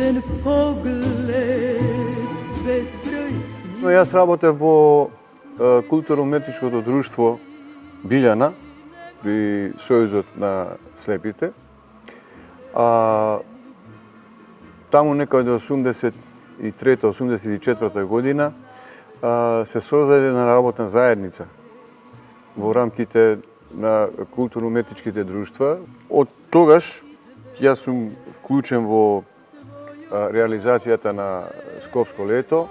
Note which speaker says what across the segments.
Speaker 1: ten pogled bezbroj sni.
Speaker 2: Но јас работев во културно-уметничкото друштво Билјана при Сојузот на слепите. Таму некаде до 83-84 година се создаде една работна заедница во рамките на културно-уметничките друштва. Од тогаш јас сум вклучен во реализацијата на Скопско лето,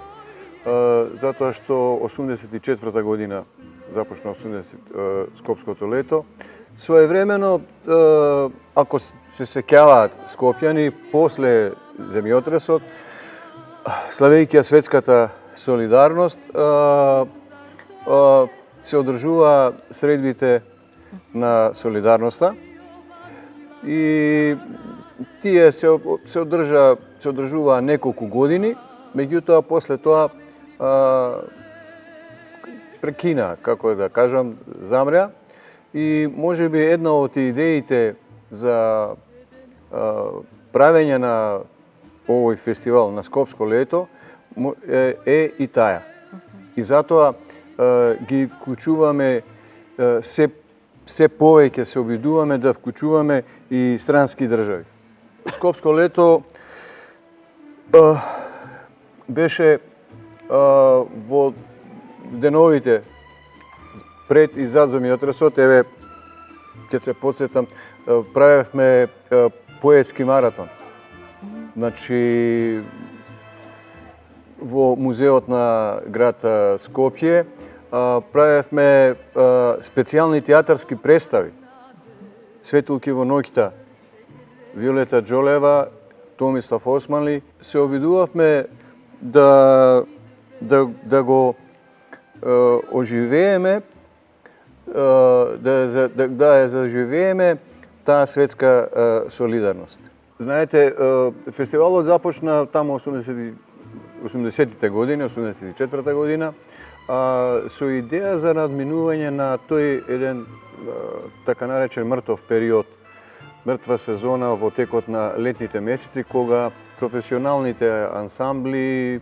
Speaker 2: затоа што 84 година започна Скопското лето. Своевремено, ако се сеќаваат скопјани, после земјотресот, славејќи светската солидарност, се одржува средбите на солидарноста и тие се одржуваа неколку години, меѓутоа после тоа прекина, како да кажам, замря. И можеби една од идеите за правење на овој фестивал на Скопско лето е и таа. И затоа ги вклучуваме се повеќе, се обидуваме да вклучуваме и странски држави. Скопско лето беше во деновите пред и зад земјотресот, еве, ќе се потсетам, правевме поетски маратон. Значи, во музеот на град Скопје правевме специјални театарски представи. Светулки во ноќта, Виолета Џолева, Томислав Османли. Се обидувавме да го оживееме, да ја заживееме таа светска солидарност. Знаете, фестивалот започна таму 80-тите години, 84-та година, со идеја за надминување на тој еден така наречен мртов период, мртва сезона во текот на летните месеци, кога професионалните ансамбли,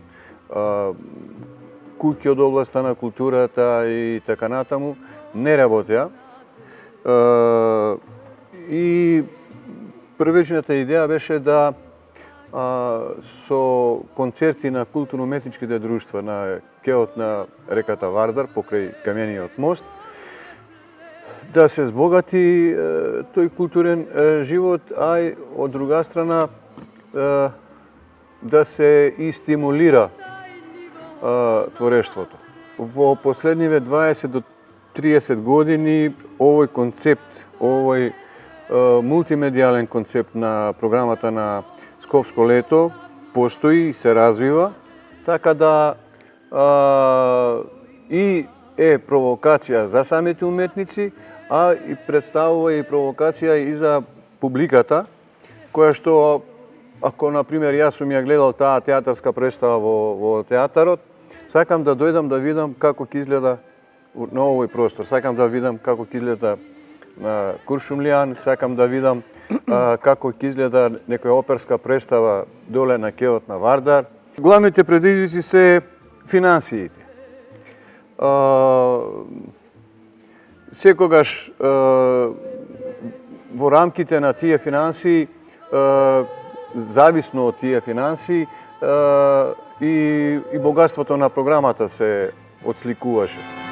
Speaker 2: куќи од областа на културата и така натаму не работеа. И првичната идеја беше да со концерти на културно-уметничките друштва на кеот на реката Вардар, покрај камениот мост, да се збогати тој културен живот, а и од друга страна да се и стимулира творештвото. Во последниве 20 до 30 години овој концепт, овој мултимедијален концепт на програмата на Скопско лето постои и се развива, така да и е провокација за самите уметници, а и представува и провокација и за публиката, која што, ако, например, јас сум ја гледал таа театарска представа во театарот, сакам да дојдам да видам како ќе изгледа на овој простор. Сакам да видам како ќе изгледа на Куршумлијан, сакам да видам како ќе изгледа некоја оперска представа доле на кеот на Вардар. Главните предизвици се финансиите. Секогаш во рамките на тие финансии, зависно од тие финансии, и богатството на програмата се отсликуваше.